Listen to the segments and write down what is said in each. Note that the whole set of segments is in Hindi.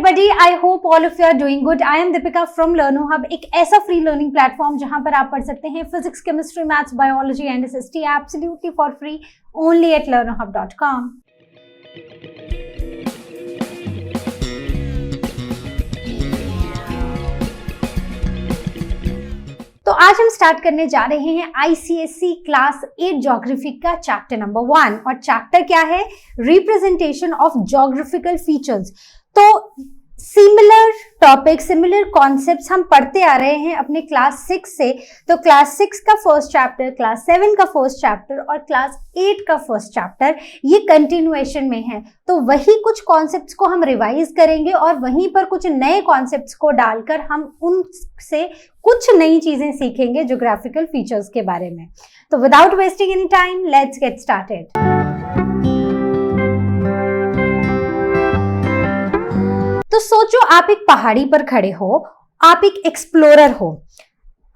everybody, I hope all of you are doing good. I am Deepika from Learno Hub, एक ऐसा फ्री लर्निंग प्लेटफॉर्म जहां पर आप पढ़ सकते हैं physics, chemistry, maths, biology and SST absolutely for free only at learnohub.com. तो आज हम स्टार्ट करने जा रहे हैं आईसीएसई क्लास 8 ज्योग्राफी का चैप्टर नंबर 1 और चैप्टर क्या है? Representation of geographical features. तो सिमिलर टॉपिक, सिमिलर कॉन्सेप्ट्स हम पढ़ते आ रहे हैं अपने क्लास 6 से। तो क्लास 6 का फर्स्ट चैप्टर, क्लास 7 का फर्स्ट चैप्टर और क्लास 8 का फर्स्ट चैप्टर ये कंटिन्यूएशन में है। तो वही कुछ कॉन्सेप्ट्स को हम रिवाइज करेंगे और वहीं पर कुछ नए कॉन्सेप्ट्स को डालकर हम उनसे कुछ नई चीजें सीखेंगे ज्योग्राफिकल फीचर्स के बारे में। तो without wasting any time, let's get started. तो सोचो आप एक पहाड़ी पर खड़े हो, आप एक एक्सप्लोरर हो,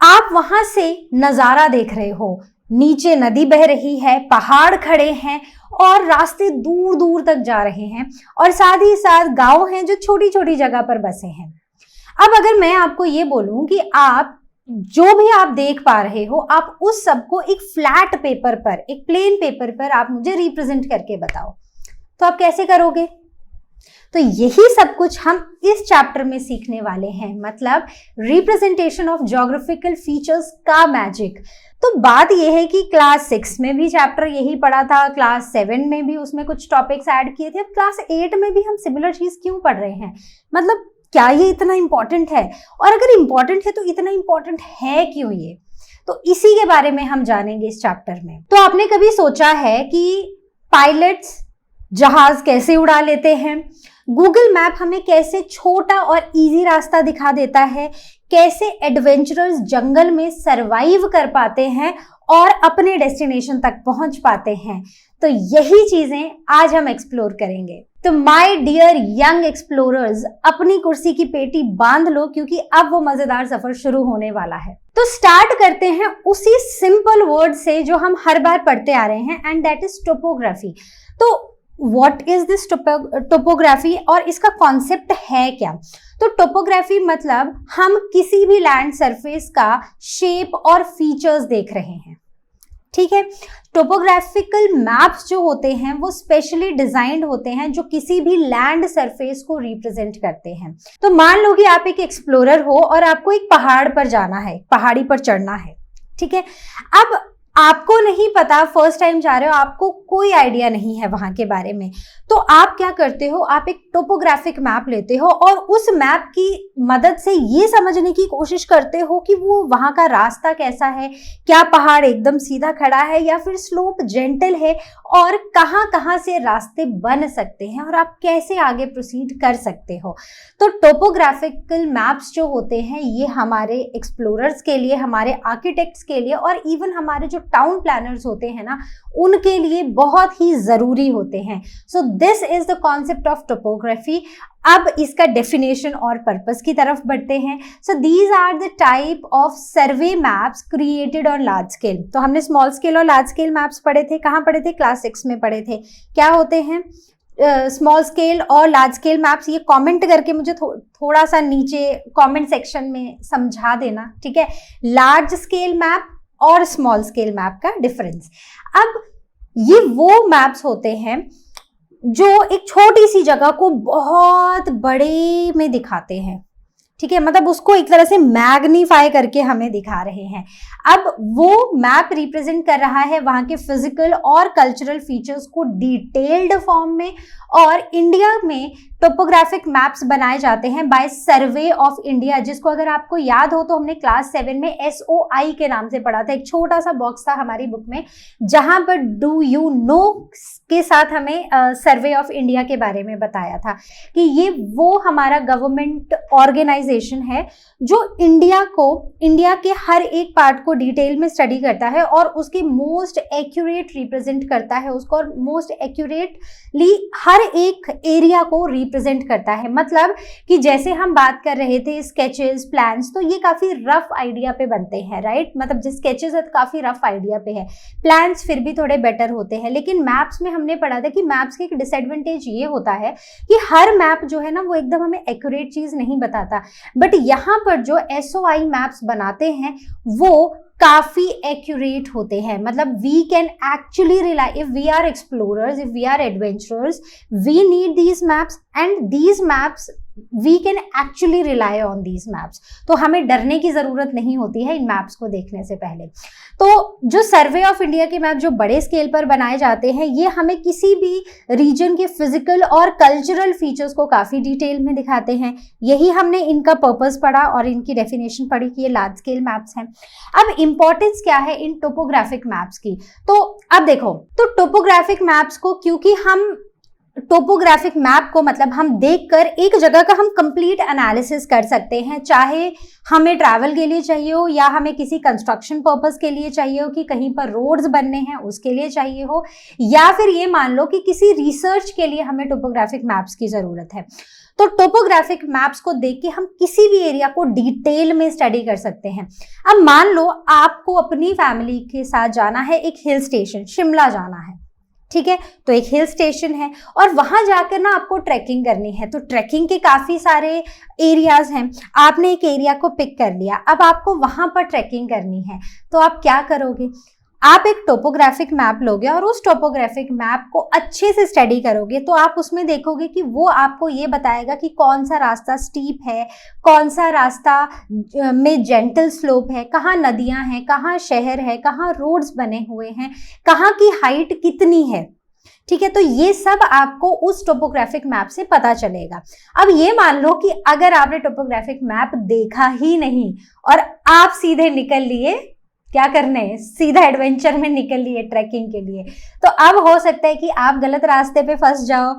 आप वहां से नजारा देख रहे हो, नीचे नदी बह रही है, पहाड़ खड़े हैं और रास्ते दूर दूर तक जा रहे हैं और साथ ही साथ गांव हैं जो छोटी छोटी जगह पर बसे हैं। अब अगर मैं आपको ये बोलूं कि आप जो भी आप देख पा रहे हो, आप उस सबको एक फ्लैट पेपर पर, एक प्लेन पेपर पर आप मुझे रिप्रेजेंट करके बताओ, तो आप कैसे करोगे? तो यही सब कुछ हम इस चैप्टर में सीखने वाले हैं, मतलब रिप्रेजेंटेशन ऑफ ज्योग्राफिकल फीचर्स का मैजिक। तो बात यह है कि क्लास 6 में भी चैप्टर यही पढ़ा था, क्लास 7 में भी उसमें कुछ टॉपिक्स ऐड किए थे, अब क्लास 8 में भी हम सिमिलर चीज क्यों पढ़ रहे हैं? मतलब क्या ये इतना इंपॉर्टेंट है? और अगर इंपॉर्टेंट है तो इतना इंपॉर्टेंट है क्यों ये? तो इसी के बारे में हम जानेंगे इस चैप्टर में। तो आपने कभी सोचा है कि पायलट्स जहाज कैसे उड़ा लेते हैं? गूगल मैप हमें कैसे छोटा और इजी रास्ता दिखा देता है? कैसे एडवेंचरर्स जंगल में सरवाइव कर पाते हैं और अपने डेस्टिनेशन तक पहुंच पाते हैं? तो यही चीजें आज हम एक्सप्लोर करेंगे। तो माय डियर यंग एक्सप्लोरर्स, अपनी कुर्सी की पेटी बांध लो क्योंकि अब वो मजेदार सफर शुरू होने वाला है। तो स्टार्ट करते हैं उसी सिंपल वर्ड से जो हम हर बार पढ़ते आ रहे हैं, एंड दैट इज टोपोग्राफी। तो What is this टोपोग्राफी और इसका कॉन्सेप्ट है क्या? तो टोपोग्राफी मतलब हम किसी भी लैंड सरफेस का शेप और फीचर्स देख रहे हैं, ठीक है। टोपोग्राफिकल मैप्स जो होते हैं वो स्पेशली डिजाइंड होते हैं जो किसी भी लैंड सरफेस को रिप्रेजेंट करते हैं। तो मान लो कि आप एक एक्सप्लोरर हो और आपको एक पहाड़ पर जाना है, पहाड़ी पर चढ़ना है, ठीक है। अब आपको नहीं पता, फर्स्ट टाइम जा रहे हो, आपको कोई आइडिया नहीं है वहां के बारे में, तो आप क्या करते हो? आप एक टोपोग्राफिक मैप लेते हो और उस मैप की मदद से ये समझने की कोशिश करते हो कि वो वहां का रास्ता कैसा है, क्या पहाड़ एकदम सीधा खड़ा है या फिर स्लोप जेंटल है, और कहां कहां से रास्ते बन सकते हैं और आप कैसे आगे प्रोसीड कर सकते हो। तो टोपोग्राफिकल मैप्स जो होते हैं ये हमारे एक्सप्लोरर्स के लिए, हमारे आर्किटेक्ट्स के लिए और इवन हमारे जो टाउन प्लानर्स होते हैं ना, उनके लिए बहुत ही जरूरी होते हैं। So this is the concept of topography. अब इसका डेफिनेशन और पर्पस की तरफ बढ़ते हैं। So these are the type of survey maps created on large scale. तो हमने स्मॉल स्केल और लार्ज स्केल मैप्स पढ़े थे, कहाँ पढ़े थे? क्लास 6 में पढ़े थे। क्या होते हैं स्मॉल स्केल और लार्ज स्केल मैप्स? ये कमेंट करके मुझे थोड़ा सा नीचे कमेंट सेक्शन में समझा देना, ठीक है। लार्ज स्केल मैप और स्मॉल स्केल मैप का डिफरेंस। अब ये वो मैप्स होते हैं जो एक छोटी सी जगह को बहुत बड़े में दिखाते हैं, ठीक है, मतलब उसको एक तरह से मैग्नीफाई करके हमें दिखा रहे हैं। अब वो मैप रिप्रेजेंट कर रहा है वहां के फिजिकल और कल्चरल फीचर्स को डिटेल्ड फॉर्म में, और इंडिया में टोपोग्राफिक मैप्स बनाए जाते हैं बाय सर्वे ऑफ इंडिया, जिसको अगर आपको याद हो तो हमने क्लास 7 में SOI के नाम से पढ़ा था। एक छोटा सा बॉक्स था हमारी बुक में जहां पर डू यू नो के साथ हमें सर्वे ऑफ इंडिया के बारे में बताया था कि ये वो हमारा गवर्नमेंट ऑर्गेनाइजेशन ऑर्गेनाइजेशन है जो इंडिया के हर एक पार्ट को डिटेल में स्टडी करता है और उसकी मोस्ट एक्यूरेट रिप्रेजेंट करता है उसको, और मोस्ट एक्यूरेटली हर एक एरिया को रिप्रेजेंट करता है। मतलब कि जैसे हम बात कर रहे थे स्केचेस, प्लान्स, तो ये काफी रफ आइडिया पे बनते हैं, राइट। मतलब जो स्केचेस है काफी रफ आइडिया पे है, प्लान्स फिर भी थोड़े बेटर होते हैं। लेकिन मैप्स में हमने पढ़ा था कि मैप्स का एक डिसएडवांटेज ये होता है कि हर मैप जो है ना वो एकदम हमें एक्यूरेट चीज नहीं बताता, बट यहाँ पर जो SOI मैप्स बनाते हैं वो काफी एक्यूरेट होते हैं। मतलब we can actually rely, if we are explorers, if we are adventurers, we need these maps and these maps we can actually rely on these maps. तो हमें डरने की जरूरत नहीं होती है इन मैप्स को देखने से पहले। तो जो सर्वे ऑफ इंडिया के मैप जो बड़े स्केल पर बनाए जाते हैं ये हमें किसी भी रीजन के फिजिकल और कल्चरल फीचर्स को काफी डिटेल में दिखाते हैं। यही हमने इनका पर्पस पढ़ा और इनकी डेफिनेशन पढ़ी कि ये लार्ज स्केल मैप्स हैं। अब इंपॉर्टेंस क्या है इन टोपोग्राफिक मैप्स की, तो अब देखो, तो टोपोग्राफिक मैप्स को, क्योंकि हम टोपोग्राफिक मैप को मतलब हम देखकर एक जगह का हम कंप्लीट एनालिसिस कर सकते हैं, चाहे हमें ट्रैवल के लिए चाहिए हो या हमें किसी कंस्ट्रक्शन पर्पस के लिए चाहिए हो कि कहीं पर रोड्स बनने हैं उसके लिए चाहिए हो, या फिर ये मान लो कि किसी रिसर्च के लिए हमें टोपोग्राफिक मैप्स की जरूरत है। तो टोपोग्राफिक मैप्स को देख के हम किसी भी एरिया को डिटेल में स्टडी कर सकते हैं। अब मान लो आपको अपनी फैमिली के साथ जाना है एक हिल स्टेशन, शिमला जाना है, ठीक है। तो एक हिल स्टेशन है और वहां जाकर ना आपको ट्रैकिंग करनी है। तो ट्रैकिंग के काफी सारे एरियाज हैं, आपने एक एरिया को पिक कर लिया, अब आपको वहां पर ट्रैकिंग करनी है। तो आप क्या करोगे, आप एक टोपोग्राफिक मैप लोगे और उस टोपोग्राफिक मैप को अच्छे से स्टडी करोगे। तो आप उसमें देखोगे कि वो आपको ये बताएगा कि कौन सा रास्ता स्टीप है, कौन सा रास्ता में जेंटल स्लोप है, कहाँ नदियां हैं, कहाँ शहर है, कहाँ रोड्स बने हुए हैं, कहाँ की हाइट कितनी है, ठीक है। तो ये सब आपको उस टोपोग्राफिक मैप से पता चलेगा। अब ये मान लो कि अगर आपने टोपोग्राफिक मैप देखा ही नहीं और आप सीधे निकल लिए, क्या करने, सीधा एडवेंचर में निकल लिए ट्रैकिंग के लिए, तो अब हो सकता है कि आप गलत रास्ते पे फंस जाओ,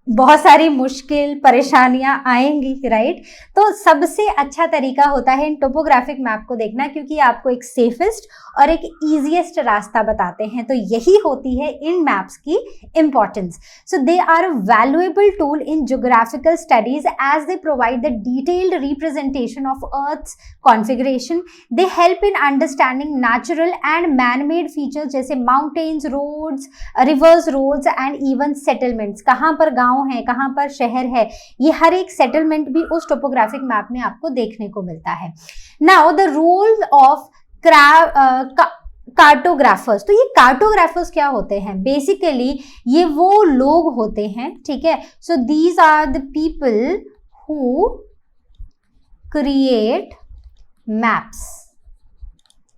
बहुत सारी मुश्किल परेशानियां आएंगी, राइट। तो सबसे अच्छा तरीका होता है इन टोपोग्राफिक मैप को देखना, क्योंकि आपको एक सेफेस्ट और एक इजीएस्ट रास्ता बताते हैं। तो यही होती है इन मैप्स की importance. So they are a valuable tool in geographical studies as they provide the detailed representation of earth's configuration. They help in understanding natural and man made features जैसे mountains, roads, rivers, roads and even settlements. कहाँ पर गाँव है, कहाँ पर शहर है, ये हर एक सेटलमेंट भी उस टोपोग्राफिक मैप में आपको देखने को मिलता है। Now the role of cartographers. तो ये कार्टोग्राफर्स क्या होते हैं, बेसिकली ये वो लोग होते हैं, ठीक है। So these are the people who create maps,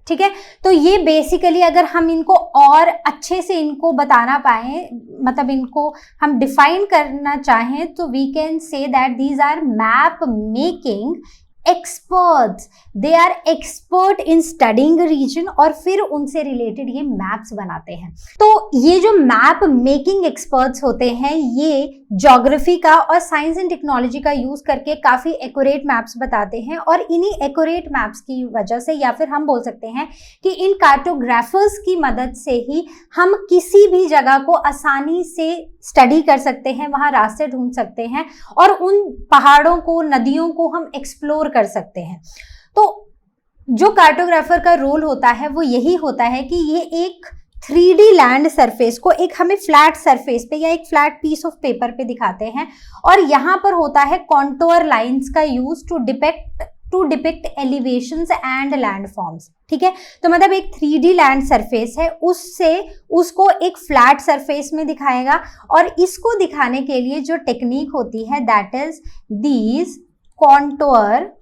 ठीक है। तो ये बेसिकली अगर हम इनको और अच्छे से इनको बताना पाए, मतलब इनको हम डिफाइन करना चाहें, तो we can say that these are map making experts. They are expert in studying region और फिर उनसे रिलेटेड ये मैप्स बनाते हैं। तो ये जो मैप मेकिंग एक्सपर्ट्स होते हैं ये ज्योग्राफी का और साइंस एंड टेक्नोलॉजी का यूज करके काफी एक्यूरेट मैप्स बताते हैं, और इन्हीं एक्यूरेट मैप्स की वजह से, या फिर हम बोल सकते हैं कि इन कार्टोग्राफर्स की मदद से ही हम किसी भी जगह को आसानी से स्टडी कर सकते हैं, वहां रास्ते ढूंढ सकते हैं और उन पहाड़ों को, नदियों को हम एक्सप्लोर कर सकते हैं। तो जो कार्टोग्राफर का रोल होता है वो यही होता है कि ये एक 3D लैंड सरफेस को एक हमें फ्लैट सरफेस पे या एक फ्लैट पीस ऑफ पेपर पे दिखाते हैं, और यहाँ पर होता है कॉन्टोर लाइंस का use to depict elevations and landforms, ठीक है। तो मतलब एक 3D लैंड सरफेस है, उसको एक फ्लैट सरफेस में दिखाएगा, और इसको दिखाने के लिए जो टेक्निक होती है that is these contour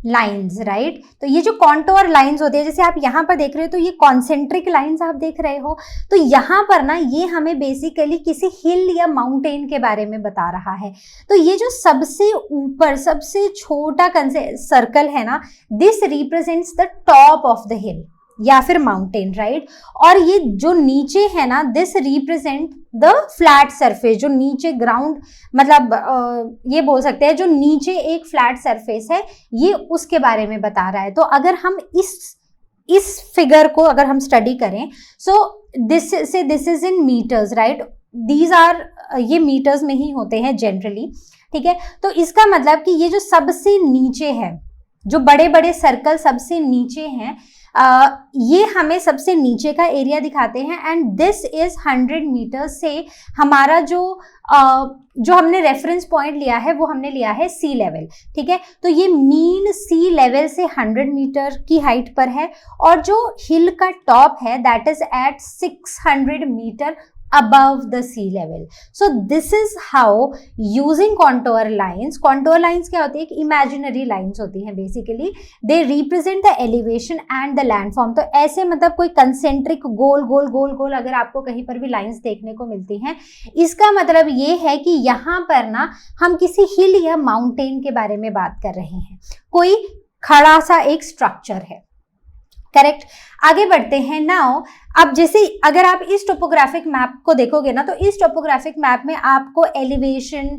lines, right. तो ये जो कॉन्टोर लाइंस होते हैं, जैसे आप यहाँ पर देख रहे हो, तो ये कॉन्सेंट्रिक लाइंस आप देख रहे हो, तो यहाँ पर ना ये हमें बेसिकली किसी हिल या माउंटेन के बारे में बता रहा है। तो ये जो सबसे ऊपर सबसे छोटा सर्कल है ना, this represents the top of the हिल या फिर माउंटेन, राइट। और ये जो नीचे है ना, this represent the flat surface, जो नीचे ग्राउंड मतलब ये बोल सकते हैं जो नीचे एक फ्लैट सरफेस है, ये उसके बारे में बता रहा है। तो अगर हम इस फिगर को अगर हम स्टडी करें, so this is in metres, right, these are, ये मीटर्स में ही होते हैं जनरली, ठीक है। तो इसका मतलब कि ये जो सबसे नीचे है, जो बड़े बड़े सर्कल सबसे नीचे हैं, ये हमें सबसे नीचे का एरिया दिखाते हैं। एंड दिस इज 100 मीटर से हमारा जो हमने रेफरेंस पॉइंट लिया है वो हमने लिया है सी लेवल, ठीक है। तो ये मीन सी लेवल से 100 मीटर की हाइट पर है, और जो हिल का टॉप है that is at 600 metre above the sea level. So this is how using contour lines क्या होती है, एक imaginary lines होती हैं basically, they represent the elevation and the landform। तो ऐसे मतलब कोई concentric गोल गोल गोल गोल अगर आपको कहीं पर भी lines देखने को मिलती हैं, इसका मतलब ये है कि यहाँ पर ना हम किसी hill या mountain के बारे में बात कर रहे हैं, कोई खड़ा सा एक structure है, करेक्ट। आगे बढ़ते हैं। नाउ अब जैसे अगर आप इस टोपोग्राफिक मैप को देखोगे ना, तो इस टोपोग्राफिक मैप में आपको एलिवेशन,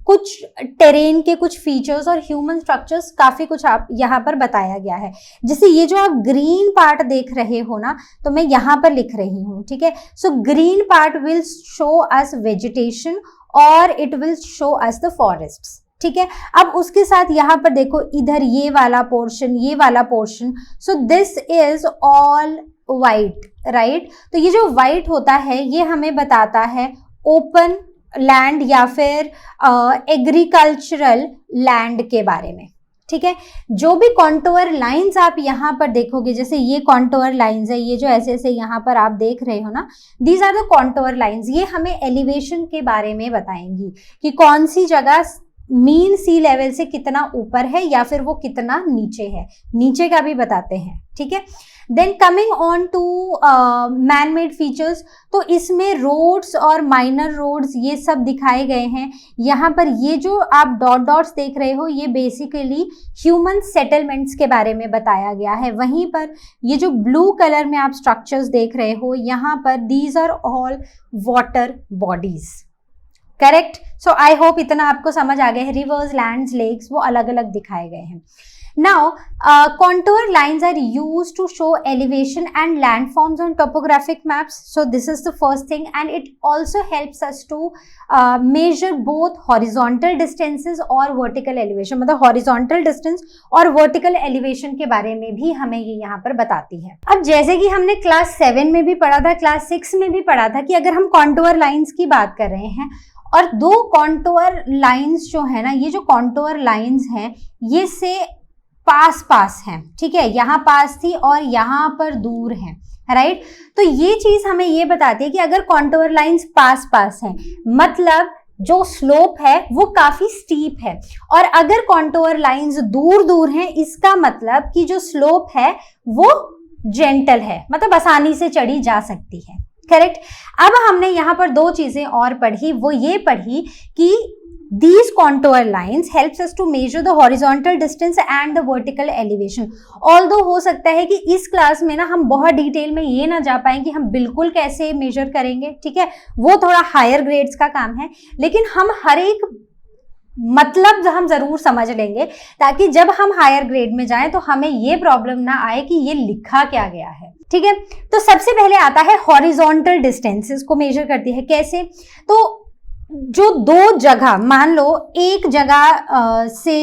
कुछ टेरेन के कुछ फीचर्स और ह्यूमन स्ट्रक्चर्स काफी कुछ आप यहाँ पर बताया गया है। जैसे ये जो आप ग्रीन पार्ट देख रहे हो ना, तो मैं यहाँ पर लिख रही हूँ, ठीक है। So green part will show us vegetation और it will show us the forests, ठीक है। अब उसके साथ यहाँ पर देखो, इधर ये वाला portion, so this is all white, right. तो ये जो वाइट होता है ये हमें बताता है ओपन लैंड या फिर एग्रीकल्चरल लैंड के बारे में, ठीक है। जो भी कॉन्टोर लाइंस आप यहाँ पर देखोगे, जैसे ये कॉन्टोर लाइंस है, ये जो ऐसे ऐसे यहाँ पर आप देख रहे हो ना, these are the contour lines. ये हमें एलिवेशन के बारे में बताएंगी कि कौन सी जगह मीन सी लेवल से कितना ऊपर है या फिर वो कितना नीचे है, नीचे का भी बताते हैं, ठीक है। Then coming on to man made features, तो इसमें रोड्स और माइनर रोड्स ये सब दिखाए गए हैं। यहाँ पर ये जो आप डॉट्स देख रहे हो, ये बेसिकली ह्यूमन सेटलमेंट्स के बारे में बताया गया है। वहीं पर ये जो ब्लू कलर में आप स्ट्रक्चर्स देख रहे हो, यहाँ पर these are all water bodies, correct. So I hope इतना आपको समझ आ गया है। रिवर्स, लैंड्स, लेक्स वो अलग अलग दिखाए गए हैं। Now contour lines are used to show elevation and landforms on topographic maps. So this is the first thing, and it also helps us to measure both horizontal distances और vertical elevation, मतलब horizontal distance और vertical elevation के बारे में भी हमें ये यहाँ पर बताती है। अब जैसे कि हमने क्लास 7 में भी पढ़ा था, क्लास 6 में भी पढ़ा था कि अगर हम contour lines की बात कर रहे हैं और दो कॉन्टोर लाइंस जो है ना, ये जो कॉन्टोर लाइंस हैं ये से पास हैं, ठीक है, यहाँ पास थी और यहाँ पर दूर है, राइट। तो ये चीज हमें ये बताती है कि अगर कॉन्टोर लाइंस पास हैं मतलब जो स्लोप है वो काफी स्टीप है, और अगर कॉन्टोर लाइंस दूर हैं इसका मतलब कि जो स्लोप है वो जेंटल है, मतलब आसानी से चढ़ी जा सकती है, करेक्ट। अब हमने यहाँ पर दो चीजें और पढ़ी, वो ये पढ़ी कि these contour lines helps us to measure the horizontal distance and the vertical elevation. Although हो सकता है कि इस क्लास में ना हम बहुत डिटेल में ये ना जा पाए कि हम बिल्कुल कैसे मेजर करेंगे, ठीक है, वो थोड़ा हायर ग्रेड्स का काम है, लेकिन हम हर एक मतलब हम जरूर समझ लेंगे ताकि जब हम हायर ग्रेड में जाएं तो हमें ये प्रॉब्लम ना आए कि ये लिखा क्या गया है, ठीक है। तो सबसे पहले आता है हॉरिजॉन्टल डिस्टेंसेस को मेजर करती है कैसे। तो जो दो जगह, मान लो एक जगह से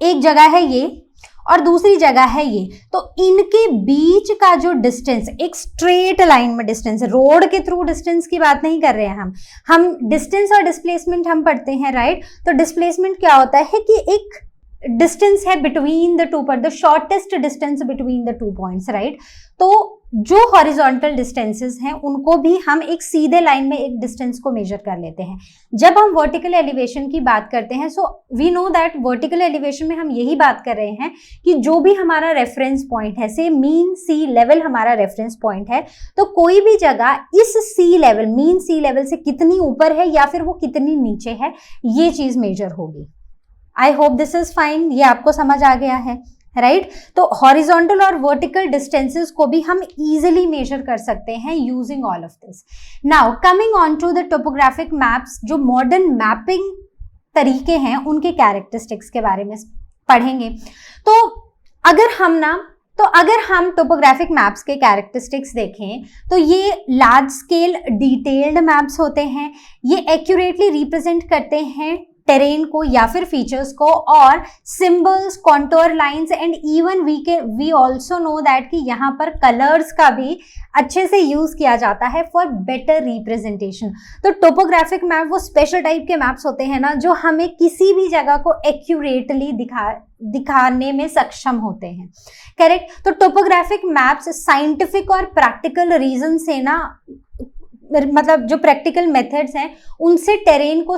एक जगह है ये और दूसरी जगह है ये, तो इनके बीच का जो डिस्टेंस एक स्ट्रेट लाइन में डिस्टेंस, रोड के थ्रू डिस्टेंस की बात नहीं कर रहे हैं हम डिस्टेंस और डिस्प्लेसमेंट हम पढ़ते हैं, राइट। तो डिस्प्लेसमेंट क्या होता है कि एक डिस्टेंस है बिटवीन द टू पर, the shortest distance between the two points, right. तो जो हॉरिजॉन्टल डिस्टेंसेस हैं उनको भी हम एक सीधे लाइन में एक डिस्टेंस को मेजर कर लेते हैं। जब हम वर्टिकल एलिवेशन की बात करते हैं, so we know that vertical elevation में हम यही बात कर रहे हैं कि जो भी हमारा रेफरेंस पॉइंट है, से मीन सी लेवल हमारा रेफरेंस पॉइंट है, तो कोई भी जगह इस सी लेवल, मीन सी लेवल से कितनी ऊपर है या फिर वो कितनी नीचे है, ये चीज मेजर होगी। आई होप दिस इज फाइन, ये आपको समझ आ गया है, राइट तो हॉरिजॉन्टल और वर्टिकल डिस्टेंसेस को भी हम इजीली मेजर कर सकते हैं using all of this. Now coming on to the topographic maps, जो मॉडर्न मैपिंग तरीके हैं उनके कैरेक्टरिस्टिक्स के बारे में पढ़ेंगे. तो अगर हम टोपोग्राफिक मैप्स के कैरेक्टरिस्टिक्स देखें तो ये लार्ज स्केल डिटेल्ड मैप्स होते हैं. ये एक्यूरेटली रिप्रेजेंट करते हैं टेरेन को या फिर फीचर्स को, और symbols, contour lines and even we also know that कि यहाँ पर कलर्स का भी अच्छे से यूज किया जाता है फॉर बेटर रिप्रेजेंटेशन. तो टोपोग्राफिक मैप वो स्पेशल टाइप के मैप्स होते हैं ना, जो हमें किसी भी जगह को एक्यूरेटली दिखाने में सक्षम होते हैं. करेक्ट. तो टोपोग्राफिक मैप्स साइंटिफिक और प्रैक्टिकल रीजन से ना, मतलब जो प्रैक्टिकल मेथड्स हैं उनसे टेरेन को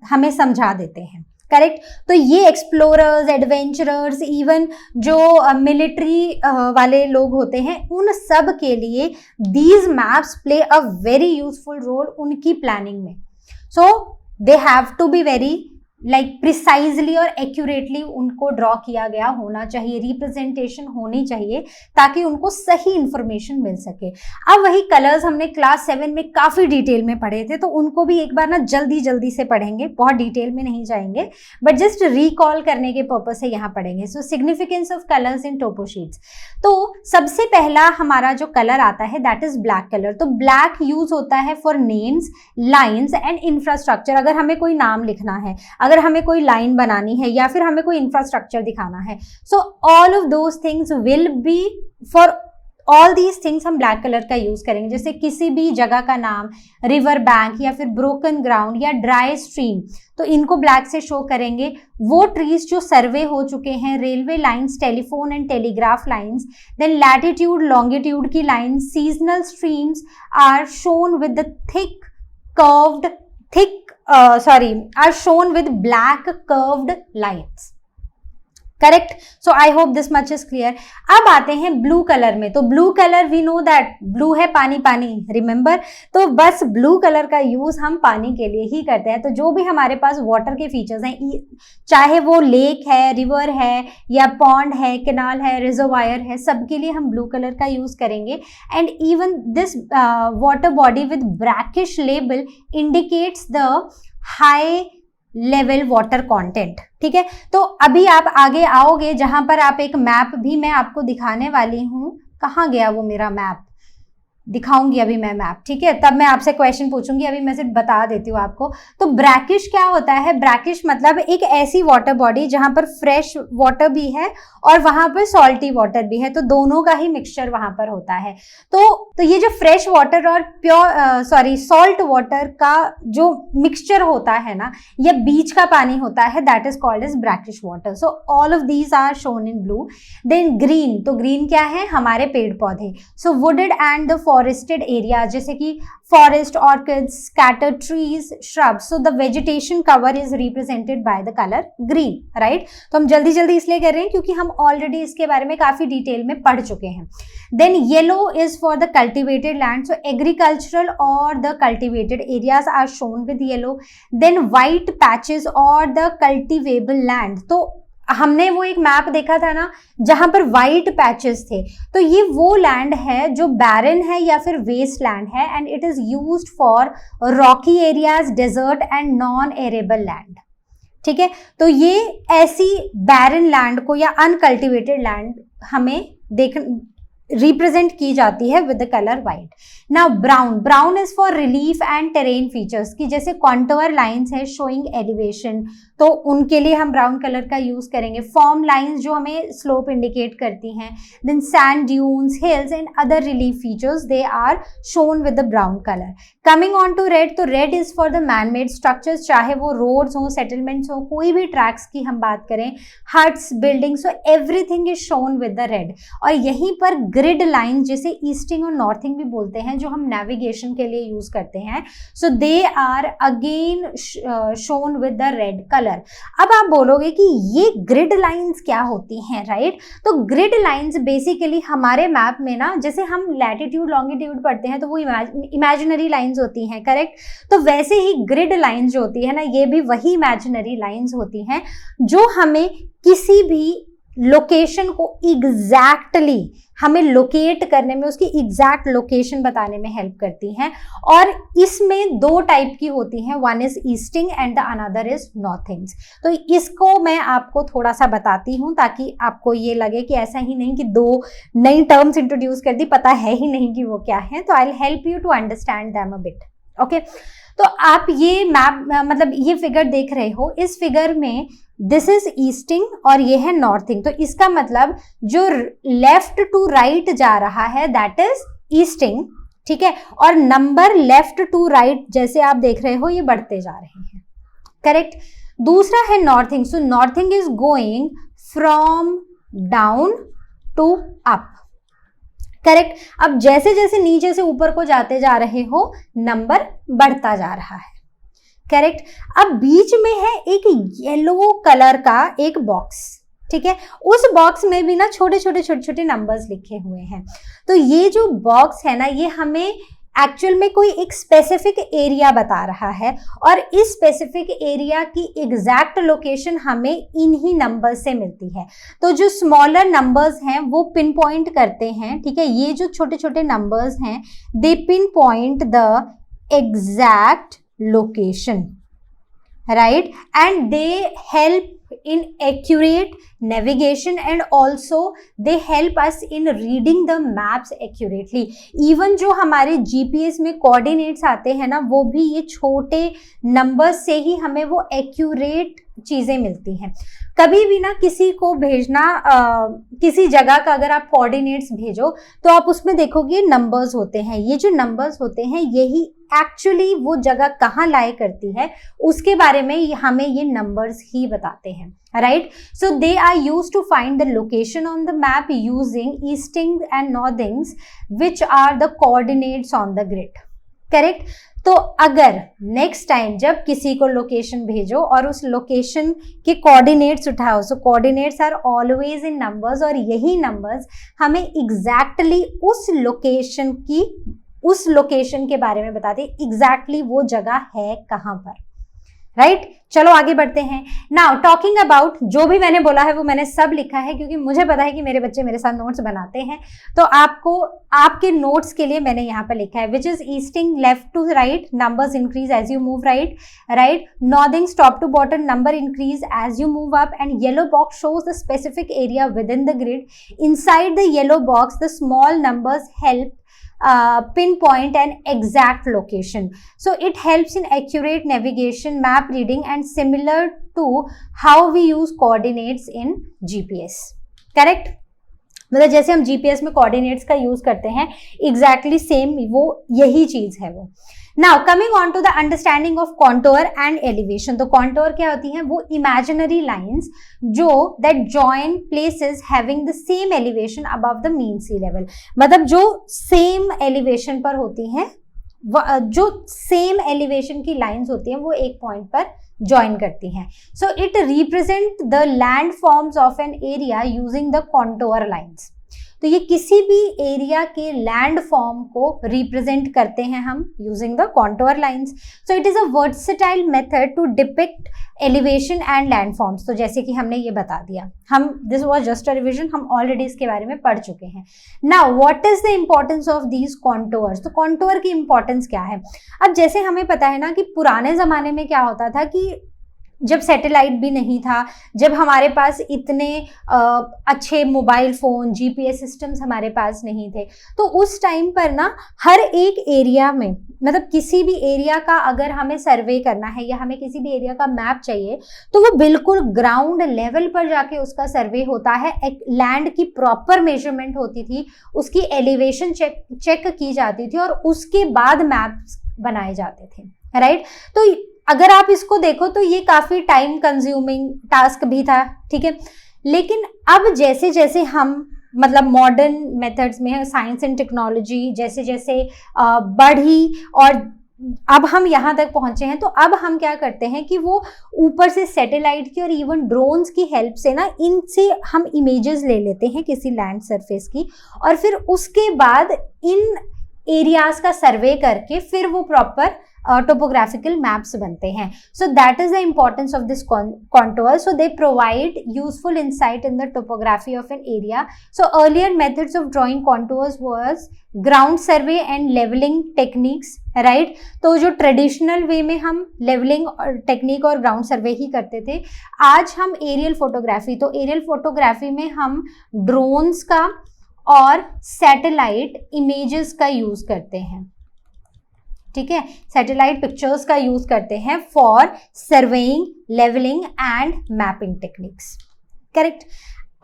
हमें समझा देते हैं. करेक्ट. तो ये एक्सप्लोरर्स, एडवेंचरर्स, इवन जो मिलिट्री वाले लोग होते हैं, उन सब के लिए these maps play a very useful role उनकी प्लानिंग में. So they have to be very precisely और एक्यूरेटली उनको ड्रॉ किया गया होना चाहिए, रिप्रेजेंटेशन होनी चाहिए ताकि उनको सही इंफॉर्मेशन मिल सके. अब वही कलर्स हमने क्लास 7 में काफी डिटेल में पढ़े थे, तो उनको भी एक बार ना जल्दी से पढ़ेंगे, बहुत डिटेल में नहीं जाएंगे, बट जस्ट रिकॉल करने के पर्पज से यहाँ पढ़ेंगे. So significance of colours in topo sheets. तो सबसे पहला हमारा जो कलर आता है दैट इज ब्लैक कलर. तो ब्लैक यूज होता है for names, lines and infrastructure. अगर हमें कोई नाम लिखना है, अगर हमें कोई लाइन बनानी है, या फिर हमें कोई इंफ्रास्ट्रक्चर दिखाना है, सो all of those things will be for all these things हम ब्लैक कलर का यूज करेंगे. जैसे किसी भी जगह का नाम, रिवर बैंक या फिर ब्रोकन ग्राउंड या ड्राई स्ट्रीम, तो इनको ब्लैक से शो करेंगे. वो ट्रीज जो सर्वे हो चुके हैं, railway lines, telephone and telegraph lines, then latitude longitude की lines, seasonal streams are shown with the are shown with black curved lines. Correct. So I hope this much is clear. अब आते हैं ब्लू कलर में. तो blue colour we know that blue है पानी, रिमेंबर. तो बस ब्लू कलर का यूज हम पानी के लिए ही करते हैं. तो जो भी हमारे पास वाटर के फीचर्स हैं, चाहे वो लेक है, रिवर है, या पॉन्ड है, कैनाल है, रिजर्वायर है, सबके लिए हम ब्लू कलर का यूज करेंगे. And even this water body with brackish label indicates the high level water content. ठीक है. तो अभी आप आगे आओगे जहां पर आप एक मैप भी मैं आपको दिखाने वाली हूं. कहाँ गया वो मेरा मैप? दिखाऊंगी अभी मैं मैप. ठीक है. तब मैं आपसे क्वेश्चन पूछूंगी, अभी मैं सिर्फ बता देती हूँ आपको. तो ब्रैकिश क्या होता है? ब्रैकिश मतलब एक ऐसी वाटर बॉडी जहां पर फ्रेश वाटर भी है और वहां पर सॉल्टी वाटर भी है, तो दोनों का ही मिक्सचर वहां पर होता है. तो ये जो फ्रेश वाटर और सॉल्ट वाटर का जो मिक्सचर होता है ना, या बीच का पानी होता है, that is called as brackish water. So all of these are shown in blue. Then green. तो ग्रीन क्या है? हमारे पेड़ पौधे. So wooded and the forested area, जैसे कि forest, orchids, scattered trees, shrubs. So the vegetation cover is represented by the colour green. Right. तो हम जल्दी इसलिए कर रहे हैं क्योंकि हम ऑलरेडी इसके बारे में काफी डिटेल में पढ़ चुके हैं. Then yellow is for the cultivated land. So agricultural और the cultivated areas are shown with yellow. Then white patches और द कल्टिवेबल लैंड. तो हमने वो एक मैप देखा था ना जहां पर वाइट पैचेस थे, तो ये वो लैंड है जो बैरन है या फिर वेस्ट लैंड है, and it is used for rocky areas, desert and non arable land. ठीक है. तो ये ऐसी बैरन लैंड को या अनकल्टिवेटेड लैंड हमें रिप्रेजेंट की जाती है with the colour white. Now brown is for relief and terrain features, की जैसे कॉन्टोर लाइंस है शोइंग एलिवेशन, तो उनके लिए हम ब्राउन कलर का यूज करेंगे. फॉर्म लाइंस जो हमें स्लोप इंडिकेट करती हैं. Then sand dunes, hills and other relief features, they are shown with the brown colour. Coming on to red. So red is for the man made structures, चाहे वो रोड्स हो, सेटलमेंट्स हो, कोई भी ट्रैक्स की हम बात करें, huts, building, so everything is shown with the red. और यहीं पर ग्रिड लाइन, जिसे ईस्टिंग और नॉर्थिंग भी बोलते हैं, जो हम नेविगेशन के लिए यूज करते हैं, so they are again shown with the red colour. अब आप बोलोगे कि ये ग्रिड लाइंस क्या होती हैं, राइट? तो ग्रिड लाइंस बेसिकली हमारे मैप में ना, जैसे हम लैटिट्यूड लॉन्गिट्यूड पढ़ते हैं तो वो इमेजिनरी लाइंस होती हैं, करेक्ट? तो वैसे ही ग्रिड लाइंस जो होती है ना, ये भी वही इमेजिनरी लाइंस होती हैं जो हमें किसी भी लोकेशन को एग्जैक्टली हमें लोकेट करने में, उसकी एग्जैक्ट लोकेशन बताने में हेल्प करती हैं। और इसमें दो टाइप की होती हैं, one is easting and the another is northing. तो इसको मैं आपको थोड़ा सा बताती हूँ ताकि आपको ये लगे कि ऐसा ही नहीं कि दो नई टर्म्स इंट्रोड्यूस कर दी, पता है ही नहीं कि वो क्या है। तो I will help you to understand them a bit. Okay, तो आप ये मैप मतलब ये फिगर देख रहे हो, इस फिगर में दिस इज ईस्टिंग और ये है नॉर्थिंग। तो इसका मतलब जो लेफ्ट टू राइट जा रहा है दैट इज ईस्टिंग, ठीक है। और नंबर लेफ्ट टू राइट जैसे आप देख रहे हो ये बढ़ते जा रहे हैं, करेक्ट। दूसरा है northing. So northing is going from down to up, correct. अब जैसे जैसे नीचे से ऊपर को जाते जा रहे हो नंबर बढ़ता जा रहा है, करेक्ट। अब बीच में है एक येलो कलर का एक बॉक्स, ठीक है। उस बॉक्स में भी ना छोटे छोटे नंबर्स लिखे हुए हैं। तो ये जो बॉक्स है ना, ये हमें एक्चुअल में कोई एक स्पेसिफिक एरिया बता रहा है और इस स्पेसिफिक एरिया की एग्जैक्ट लोकेशन हमें इन्हीं नंबर से मिलती है। तो जो स्मॉलर नंबर्स हैं वो पिन पॉइंट करते हैं, ठीक है। ये जो छोटे छोटे नंबर्स हैं they pin point the exact location, right, and they help in accurate navigation and also they help us in reading the maps accurately. even जो हमारे GPS में कोऑर्डिनेट्स आते हैं ना, वो भी ये छोटे नंबर्स से ही हमें वो एक्यूरेट चीजें मिलती हैं। कभी भी ना किसी को भेजना किसी जगह का अगर आप कोऑर्डिनेट्स भेजो तो आप उसमें देखोगे नंबर्स होते हैं। ये जो नंबर्स होते हैं यही एक्चुअली वो जगह कहाँ लाई करती है उसके बारे में हमें ये नंबर्स ही बताते हैं, right. So they are used to find the location on the map using easting and northings which are the coordinates on the grid, correct. तो अगर नेक्स्ट टाइम जब किसी को लोकेशन भेजो और उस लोकेशन के कोऑर्डिनेट्स उठाओ, so coordinates are always in numbers और यही नंबर्स हमें एग्जैक्टली उस लोकेशन के बारे में बताते एग्जैक्टली वो जगह है कहाँ पर, राइट। चलो आगे बढ़ते हैं। नाउ टॉकिंग अबाउट, जो भी मैंने बोला है वो मैंने सब लिखा है क्योंकि मुझे पता है कि मेरे बच्चे मेरे साथ नोट्स बनाते हैं। तो आपको आपके नोट्स के लिए मैंने यहाँ पर लिखा है which is easting left to right, numbers increase as you move right, right. Northing top to bottom, number increase as you move up and yellow box shows the specific area within the grid. Inside the yellow box the small numbers help pinpoint an exact location. So it helps in accurate navigation, map reading and similar to how we use coordinates in GPS. Correct? मतलब जैसे हम GPS में कोऑर्डिनेट्स का यूज करते हैं एग्जैक्टली सेम वो यही चीज है वो। Now coming on to the understanding of contour and elevation. तो कॉन्टोर क्या होती हैं? वो इमेजिनरी लाइंस जो that join places having the same elevation above the mean sea level, मतलब जो सेम एलिवेशन पर होती हैं, जो सेम एलिवेशन की लाइंस होती हैं वो एक पॉइंट पर ज्वाइन करती हैं। So it represent the land forms of an area using the contour lines. तो ये किसी भी एरिया के लैंड फॉर्म को रिप्रेजेंट करते हैं हम using the contour lines. So it is a versatile method to depict elevation and land forms. तो जैसे कि हमने ये बता दिया, हम this was just a revision, हम ऑलरेडी इसके बारे में पढ़ चुके हैं। Now what is the importance of these contours? तो कॉन्टोर की इंपॉर्टेंस क्या है? अब जैसे हमें पता है ना कि पुराने जमाने में क्या होता था कि जब सैटेलाइट भी नहीं था, जब हमारे पास इतने अच्छे मोबाइल फ़ोन जीपीएस सिस्टम्स हमारे पास नहीं थे, तो उस टाइम पर ना हर एक एरिया में, मतलब किसी भी एरिया का अगर हमें सर्वे करना है या हमें किसी भी एरिया का मैप चाहिए तो वो बिल्कुल ग्राउंड लेवल पर जाके उसका सर्वे होता है। एक लैंड की प्रॉपर मेजरमेंट होती थी, उसकी एलिवेशन चेक की जाती थी और उसके बाद मैप्स बनाए जाते थे, राइट। तो अगर आप इसको देखो तो ये काफी टाइम कंज्यूमिंग टास्क भी था, ठीक है। लेकिन अब जैसे जैसे हम मतलब मॉडर्न मेथड्स में साइंस एंड टेक्नोलॉजी जैसे जैसे बढ़ी और अब हम यहाँ तक पहुंचे हैं, तो अब हम क्या करते हैं कि वो ऊपर से सैटेलाइट की और इवन ड्रोन्स की हेल्प से ना इनसे हम इमेजेस ले लेते हैं किसी लैंड सरफेस की, और फिर उसके बाद इन एरियाज का सर्वे करके फिर वो प्रॉपर टोपोग्राफिकल मैप्स बनते हैं. So that is the importance of this contour. So they provide useful insight in the topography of an area. So earlier methods of drawing contours was ground survey and leveling techniques, right? तो जो ट्रेडिशनल वे में हम लेवलिंग टेक्निक और ग्राउंड सर्वे ही करते थे, आज हम एरियल फोटोग्राफी, तो एरियल फोटोग्राफी में हम ड्रोन्स का और सैटेलाइट इमेजेस का यूज करते हैं. ठीक है, सैटेलाइट पिक्चर्स का यूज करते हैं for surveying, levelling and mapping techniques. Correct.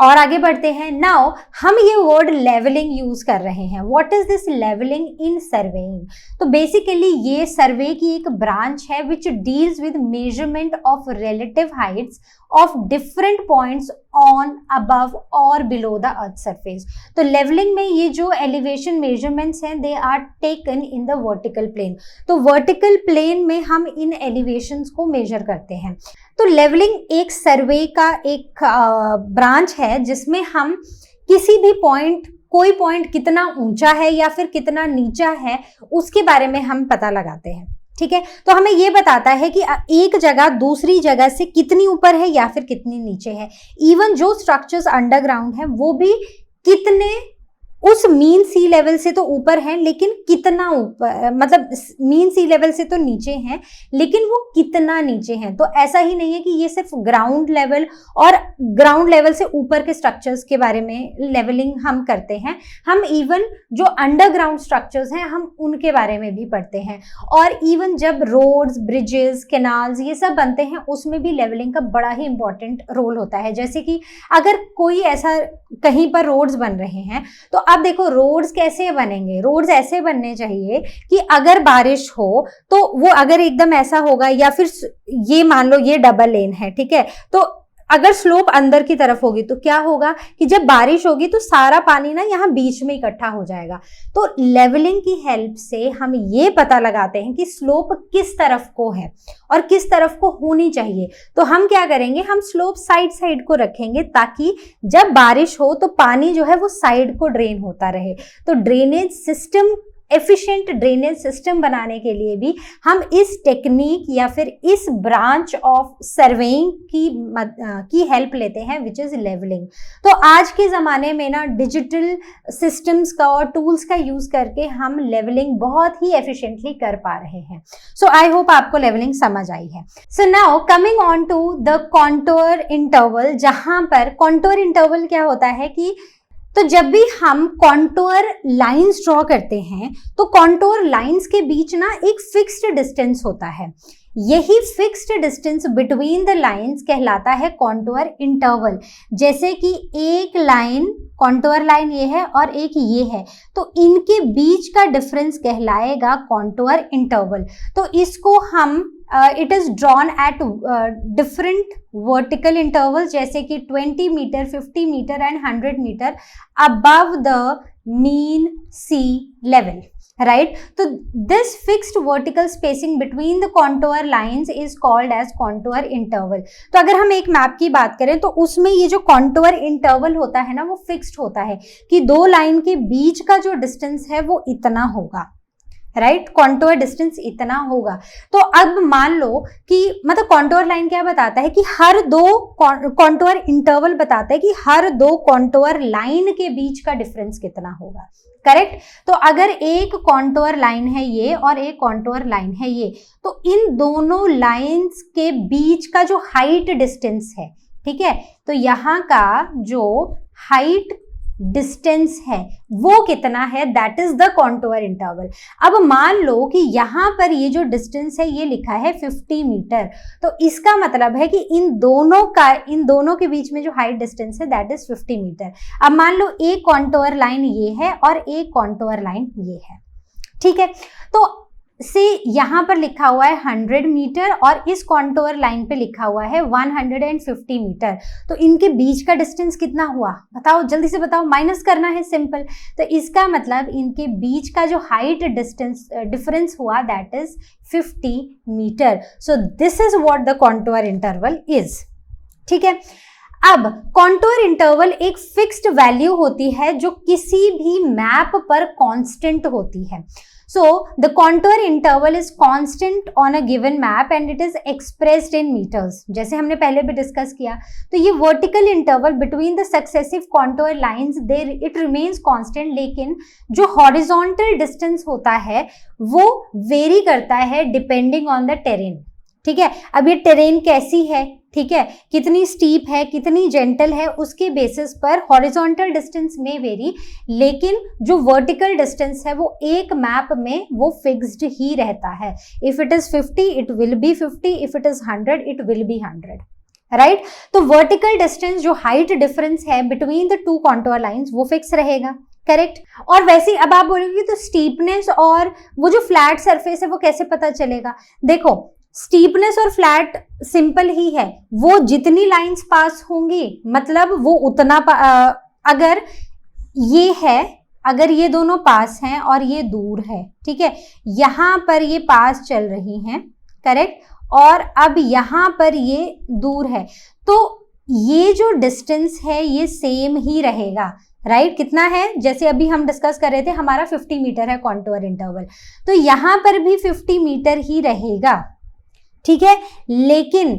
और आगे बढ़ते हैं. नाउ हम ये वर्ड लेवलिंग यूज कर रहे हैं. What is this levelling in surveying? तो बेसिकली ये सर्वे की एक ब्रांच है which deals with measurement of relative heights of different points on, above और बिलो द अर्थ सरफेस. तो लेवलिंग में ये जो एलिवेशन मेजरमेंट्स हैं they are taken in the vertical plane. तो वर्टिकल प्लेन में हम इन एलिवेशंस को मेजर करते हैं. तो लेवलिंग एक सर्वे का एक ब्रांच है जिसमें हम किसी भी पॉइंट, कोई पॉइंट कितना ऊंचा है या फिर कितना नीचा है उसके बारे में हम पता लगाते हैं. ठीक है, तो हमें ये बताता है कि एक जगह दूसरी जगह से कितनी ऊपर है या फिर कितनी नीचे है. इवन जो स्ट्रक्चर्स अंडरग्राउंड है वो भी कितने उस मीन सी लेवल से तो ऊपर हैं, लेकिन कितना ऊपर, मतलब मीन सी लेवल से तो नीचे हैं लेकिन वो कितना नीचे हैं. तो ऐसा ही नहीं है कि ये सिर्फ ग्राउंड लेवल और ग्राउंड लेवल से ऊपर के स्ट्रक्चर्स के बारे में लेवलिंग हम करते हैं. हम इवन जो अंडरग्राउंड स्ट्रक्चर्स हैं हम उनके बारे में भी पढ़ते हैं. और इवन जब रोड्स, ब्रिजेस, कैनाल्स ये सब बनते हैं उसमें भी लेवलिंग का बड़ा ही इंपॉर्टेंट रोल होता है. जैसे कि अगर कोई ऐसा कहीं पर रोड्स बन रहे हैं तो अब देखो रोड्स कैसे बनेंगे. रोड्स ऐसे बनने चाहिए कि अगर बारिश हो तो वो अगर एकदम ऐसा होगा, या फिर ये मान लो ये डबल लेन है, ठीक है, तो अगर स्लोप अंदर की तरफ होगी तो क्या होगा कि जब बारिश होगी तो सारा पानी ना यहाँ बीच में इकट्ठा हो जाएगा. तो लेवलिंग की हेल्प से हम ये पता लगाते हैं कि स्लोप किस तरफ को है और किस तरफ को होनी चाहिए. तो हम क्या करेंगे, हम स्लोप साइड साइड को रखेंगे ताकि जब बारिश हो तो पानी जो है वो साइड को ड्रेन होता रहे. तो drainage system, efficient drainage system बनाने के लिए भी हम इस टेक्निक या फिर इस ब्रांच ऑफ सर्वेइंग की हेल्प लेते हैं विच इज लेवलिंग. तो आज के ज़माने में ना डिजिटल सिस्टम्स का और टूल्स का यूज करके हम लेवलिंग बहुत ही एफिशिएंटली कर पा रहे हैं. सो आई होप आपको लेवलिंग समझ आई है. So now coming on to the contour interval, जहां पर कॉन्टूर इंटरवल क्या होता है कि तो जब भी हम कॉन्टूर लाइंस ड्रॉ करते हैं तो कॉन्टूर लाइंस के बीच ना एक फिक्स्ड डिस्टेंस होता है. यही fixed distance between the lines कहलाता है कॉन्टूर इंटरवल. जैसे कि एक लाइन, कॉन्टूर लाइन ये है और एक ये है, तो इनके बीच का डिफरेंस कहलाएगा कॉन्टूर इंटरवल. तो इसको हम it is drawn at different vertical intervals, जैसे कि 20 metre, 50 metre and 100 metre above the mean sea level. Right, तो this fixed vertical spacing between the contour lines is called as contour interval. तो अगर हम एक मैप की बात करें तो उसमें ये जो कॉन्टूर इंटरवल होता है ना वो फिक्स्ड होता है कि दो लाइन के बीच का जो डिस्टेंस है वो इतना होगा. राइट, कॉन्टूर डिस्टेंस इतना होगा. तो अब मान लो कि मतलब कॉन्टूर लाइन क्या बताता है कि हर दो कॉन्टूर इंटरवल बताता है कि हर दो कॉन्टूर लाइन के बीच का डिफरेंस कितना होगा. करेक्ट. तो अगर एक कॉन्टूर लाइन है ये और एक कॉन्टूर लाइन है ये, तो इन दोनों लाइंस के बीच का जो हाइट डिस्टेंस है, ठीक है, तो यहाँ का जो हाइट डिस्टेंस है वो कितना है, that is the contour interval. अब मान लो कि यहाँ पर ये जो डिस्टेंस है ये लिखा है 50 मीटर, तो इसका मतलब है कि इन दोनों के बीच में जो हाइट डिस्टेंस है दैट इज 50 मीटर. अब मान लो एक कॉन्टूर लाइन ये है और एक कॉन्टूर लाइन ये है. ठीक है, तो से यहाँ पर लिखा हुआ है 100 मीटर और इस कॉन्टूर लाइन पे लिखा हुआ है 150 मीटर. तो इनके बीच का डिस्टेंस कितना हुआ बताओ, जल्दी से बताओ, माइनस करना है, सिंपल. तो इसका मतलब इनके बीच का जो हाइट डिस्टेंस डिफरेंस हुआ that is 50 metre. So this is what the contour interval is. ठीक है, अब कॉन्टूर इंटरवल एक फिक्स्ड वैल्यू होती है जो किसी भी मैप पर कांस्टेंट होती है. So the contour interval is constant on a given map and it is expressed in meters. जैसे हमने पहले भी डिस्कस किया, तो ये vertical interval between the successive contour lines there it remains constant, लेकिन जो horizontal distance होता है वो वेरी करता है डिपेंडिंग ऑन द टेरेन. ठीक है, अब ये टेरेन कैसी है, ठीक है, कितनी स्टीप है, कितनी जेंटल है, उसके बेसिस पर हॉरिजॉन्टल डिस्टेंस में वेरी, लेकिन जो वर्टिकल डिस्टेंस है वो एक मैप में वो फिक्स्ड ही रहता है. If it is 50 it will be 50, if it is 100 it will be 100. Right, तो वर्टिकल डिस्टेंस जो हाइट डिफरेंस है between the two contour lines वो फिक्स रहेगा. करेक्ट. और वैसे अब आप बोलोगे तो स्टीपनेस और वो जो फ्लैट सरफेस है वो कैसे पता चलेगा. देखो, स्टीपनेस और फ्लैट सिंपल ही है, वो जितनी लाइंस पास होंगी मतलब वो उतना अगर ये है, अगर ये दोनों पास हैं और ये दूर है, ठीक है, यहां पर ये पास चल रही हैं, करेक्ट, और अब यहां पर ये दूर है, तो ये जो डिस्टेंस है ये सेम ही रहेगा. राइट, कितना है, जैसे अभी हम डिस्कस कर रहे थे हमारा 50 मीटर है कॉन्टूर इंटरवल, तो यहां पर भी 50 मीटर ही रहेगा. ठीक है, लेकिन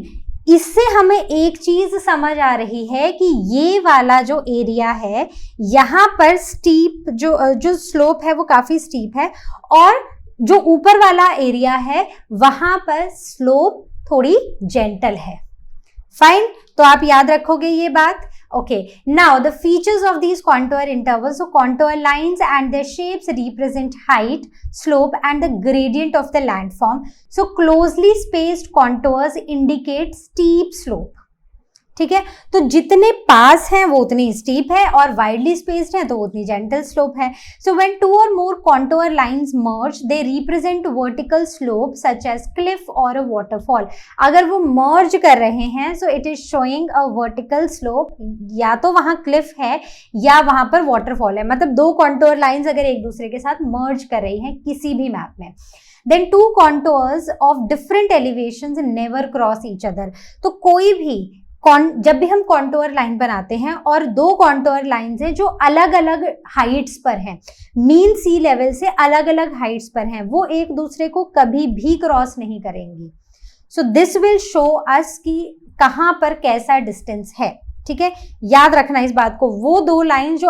इससे हमें एक चीज समझ आ रही है कि ये वाला जो एरिया है यहाँ पर स्टीप जो स्लोप है वो काफी स्टीप है, और जो ऊपर वाला एरिया है वहां पर स्लोप थोड़ी जेंटल है. फाइन, तो आप याद रखोगे ये बात. Okay, now the features of these contour intervals, so contour lines and their shapes represent height, slope and the gradient of the landform. So closely spaced contours indicate steep slope. ठीक है, तो जितने पास हैं वो उतनी स्टीप है और वाइडली स्पेस्ड है तो उतनी जेंटल स्लोप है. सो व्हेन टू और more contour lines merge they represent vertical slope such as cliff और अ वाटरफॉल. अगर वो मर्ज कर रहे हैं so it is showing a vertical slope, या तो वहां क्लिफ है या वहां पर वाटरफॉल है, मतलब दो कॉन्टूर लाइंस अगर एक दूसरे के साथ मर्ज कर रही हैं किसी भी मैप में. Then two contours of different elevations never cross each other. तो कोई भी जब भी हम कॉन्टूर लाइन बनाते हैं और दो कॉन्टूर लाइंस हैं जो अलग अलग हाइट्स पर हैं, मीन सी लेवल से अलग अलग हाइट्स पर हैं, वो एक दूसरे को कभी भी क्रॉस नहीं करेंगी. सो दिस विल शो अस कि कहाँ पर कैसा डिस्टेंस है. ठीक है, याद रखना इस बात को. वो दो लाइन जो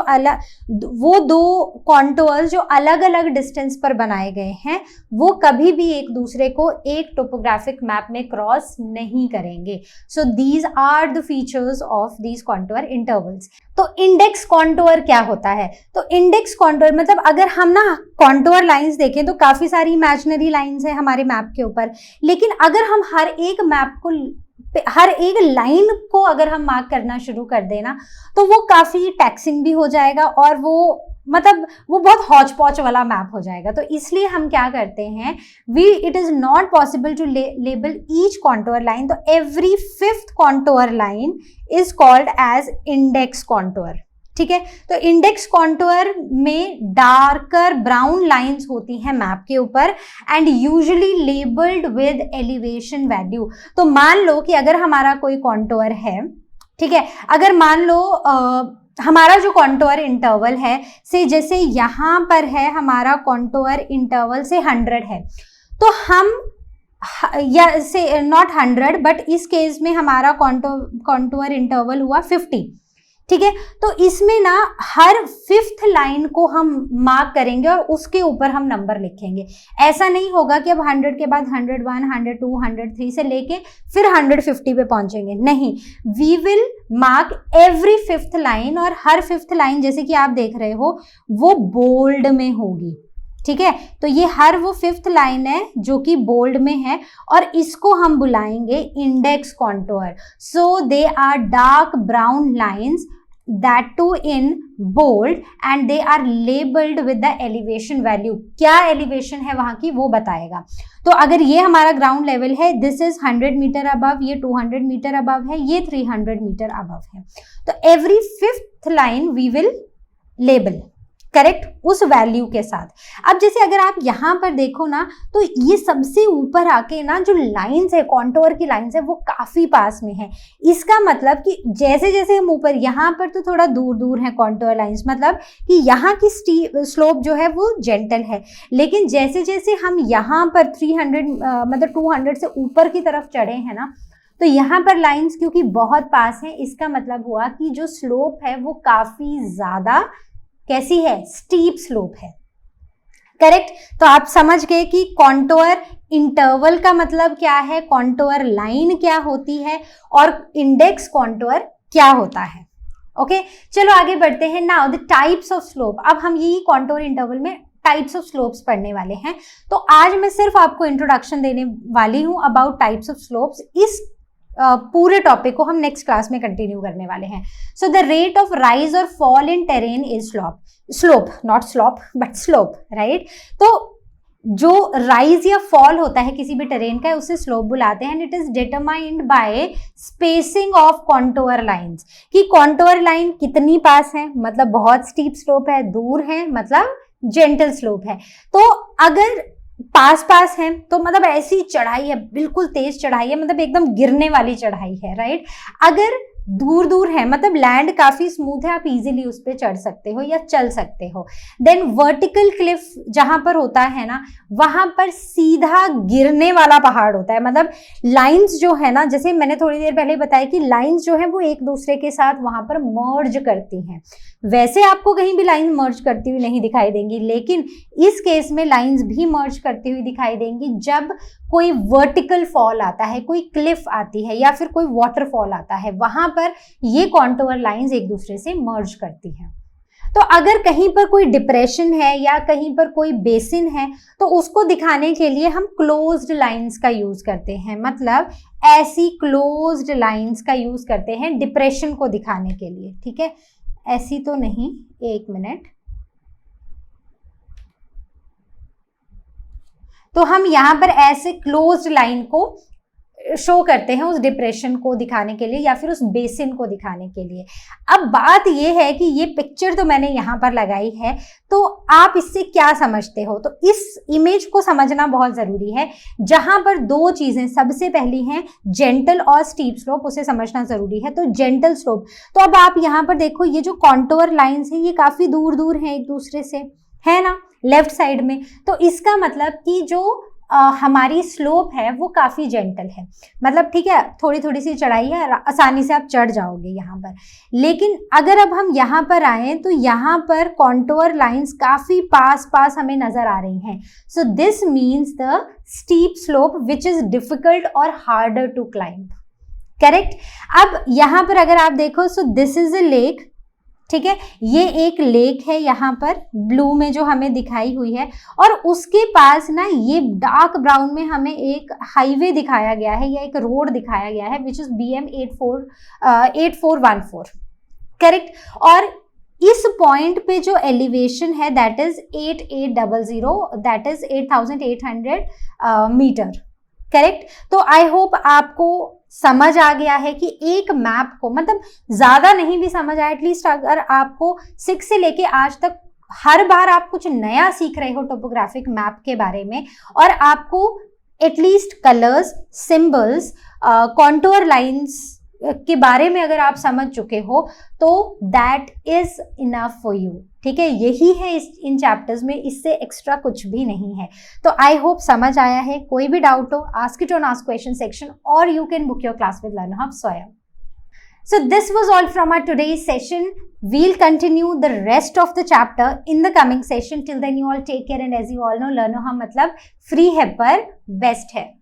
वो दो कॉन्टूर्स जो अलग अलग डिस्टेंस पर बनाए गए हैं वो कभी भी एक दूसरे को एक टोपोग्राफिक मैप में क्रॉस नहीं करेंगे. So these are the features of these contour intervals. तो इंडेक्स कॉन्टूर क्या होता है, तो इंडेक्स कॉन्टूर मतलब अगर हम ना कॉन्टूर लाइंस देखें तो काफी सारी इमेजिनरी लाइंस है हमारे मैप के ऊपर, लेकिन अगर हम हर एक लाइन को अगर हम मार्क करना शुरू कर देना तो वो काफी टैक्सिंग भी हो जाएगा और वो बहुत हौच पौच वाला मैप हो जाएगा. तो इसलिए हम क्या करते हैं, it is not possible to label each contour line. तो every 5th contour line is called as index contour. ठीक है, तो इंडेक्स कॉन्टूर में डार्कर ब्राउन लाइंस होती हैं मैप के ऊपर and usually labelled with elevation value. तो मान लो कि अगर हमारा कोई कॉन्टूर है, ठीक है, अगर मान लो हमारा जो कॉन्टूर इंटरवल है से जैसे यहाँ पर है हमारा कॉन्टूर इंटरवल से 100 है, तो हम या से नॉट 100 बट इस केस में हमारा कॉन्टूर इंटरवल हुआ 50. ठीक है, तो इसमें ना हर 5th लाइन को हम मार्क करेंगे और उसके ऊपर हम नंबर लिखेंगे. ऐसा नहीं होगा कि अब 100 के बाद 101, 102, 103 से लेके फिर 150 पे पहुंचेंगे. नहीं, we will mark every 5th line, और हर 5th लाइन जैसे कि आप देख रहे हो वो बोल्ड में होगी. ठीक है, तो ये हर वो 5th लाइन है जो कि बोल्ड में है और इसको हम बुलाएंगे index contour. So they are dark brown lines that too in bold and they are labeled with the elevation value. क्या elevation है वहां की वो बताएगा. तो अगर ये हमारा ग्राउंड लेवल है, दिस इज 100 मीटर अबव, ये 200 मीटर अबव है, ये 300 मीटर अबव है. तो every 5th line we will label. Correct, उस वैल्यू के साथ। अब जैसे अगर आप यहाँ पर देखो ना, तो ये सबसे ऊपर आके ना जो लाइंस है, कॉन्टोर की लाइंस है, वो काफी पास में है। इसका मतलब कि जैसे जैसे हम ऊपर, यहाँ पर तो थोड़ा दूर दूर है कॉन्टोर लाइंस, मतलब कि यहाँ की स्लोप जो है वो जेंटल है, लेकिन जैसे जैसे हम यहाँ पर 300 मतलब 200 से ऊपर की तरफ चढ़े हैं ना, तो यहाँ पर लाइंस क्योंकि बहुत पास है, इसका मतलब हुआ कि जो स्लोप है वो काफी ज्यादा कैसी है, स्टीप स्लोप है। करेक्ट, तो आप समझ गए कि कॉन्टोर इंटरवल का मतलब क्या है, कॉन्टोर लाइन क्या होती है, और इंडेक्स कॉन्टोर क्या होता है। ओके, चलो आगे बढ़ते हैं। Now the types of slope. अब हम यही कॉन्टोर इंटरवल में टाइप्स ऑफ स्लोप्स पढ़ने वाले हैं। तो आज मैं सिर्फ आपको इंट्रोडक्शन देने वाली हूं अबाउट टाइप्स ऑफ स्लोप्स। इस पूरे टॉपिक को हम नेक्स्ट क्लास में कंटिन्यू करने वाले हैं। So the rate of rise और fall in terrain is slope, not slop but slope, right. तो जो राइज या फॉल होता है किसी भी टेरेन का, उसे स्लोप बुलाते हैं। And it is determined by spacing of contour lines, कि कॉन्टोर लाइन कितनी पास है, मतलब बहुत स्टीप स्लोप है, दूर है मतलब जेंटल स्लोप है। तो अगर पास पास है तो मतलब ऐसी चढ़ाई है, बिल्कुल तेज चढ़ाई है, मतलब एकदम गिरने वाली चढ़ाई है, राइट। अगर दूर दूर है मतलब लैंड काफी स्मूथ है, आप इजीली उस पर चढ़ सकते हो या चल सकते हो। देन वर्टिकल क्लिफ जहां पर होता है ना, वहां पर सीधा गिरने वाला पहाड़ होता है, मतलब लाइंस जो है ना, जैसे मैंने थोड़ी देर पहले बताया कि लाइंस जो है वो एक दूसरे के साथ वहां पर मर्ज करती हैं। वैसे आपको कहीं भी लाइन मर्ज करती हुई नहीं दिखाई देंगी, लेकिन इस केस में लाइंस भी मर्ज करती हुई दिखाई देंगी जब कोई वर्टिकल फॉल आता है, कोई क्लिफ आती है या फिर कोई वाटरफॉल आता है, वहां पर ये कॉन्टोर लाइंस एक दूसरे से मर्ज करती हैं। तो अगर कहीं पर कोई डिप्रेशन है या कहीं पर कोई बेसिन है, तो उसको दिखाने के लिए हम क्लोज्ड लाइंस का यूज करते हैं, मतलब ऐसी क्लोज्ड लाइंस का यूज करते हैं डिप्रेशन को दिखाने के लिए। ठीक है, ऐसी तो नहीं, एक मिनट। तो हम यहां पर ऐसे क्लोज्ड लाइन को शो करते हैं उस डिप्रेशन को दिखाने के लिए या फिर उस बेसिन को दिखाने के लिए। अब बात यह है कि ये पिक्चर तो मैंने यहाँ पर लगाई है, तो आप इससे क्या समझते हो? तो इस इमेज को समझना बहुत जरूरी है, जहां पर दो चीजें सबसे पहली हैं जेंटल और स्टीप स्लोप, उसे समझना जरूरी है। तो जेंटल स्लोप, तो अब आप यहाँ पर देखो ये जो कॉन्टोर लाइंस है ये काफी दूर दूर हैं एक दूसरे से, है ना, लेफ्ट साइड में। तो इसका मतलब कि जो हमारी स्लोप है वो काफी जेंटल है, मतलब ठीक है थोड़ी थोड़ी सी चढ़ाई है, आसानी से आप चढ़ जाओगे यहाँ पर। लेकिन अगर अब हम यहाँ पर आए तो यहाँ पर कॉन्टोर लाइंस काफी पास पास हमें नजर आ रही हैं। So this means the steep slope which is difficult और हार्डर टू क्लाइंब। करेक्ट। अब यहाँ पर अगर आप देखो, सो दिस इज अ लेक, ठीक है, ये एक लेक है यहाँ पर ब्लू में जो हमें दिखाई हुई है, और उसके पास ना ये डार्क ब्राउन में हमें एक हाईवे दिखाया गया है या एक रोड दिखाया गया है विच इज BM 8414। करेक्ट। और इस पॉइंट पे जो एलिवेशन है that is 8800, that is 8800 metre. Correct. तो आई होप आपको समझ आ गया है कि एक मैप को, मतलब ज्यादा नहीं भी समझ आया, एटलीस्ट अगर आपको 6 से लेके आज तक हर बार आप कुछ नया सीख रहे हो टोपोग्राफिक मैप के बारे में, और आपको at least colours, symbols, contour lines के बारे में अगर आप समझ चुके हो, तो that is enough for you. ठीक है, यही है इन चैप्टर्स में, इससे एक्स्ट्रा कुछ भी नहीं है। तो आई होप समझ आया है। कोई भी डाउट हो, ask it on ask question section, और you can book your class with learn hub Swayam. So this was all from our today's session. We'll continue the rest of the chapter in the coming session. Till then you all take care, and as you all know, learn how मतलब free है पर best है।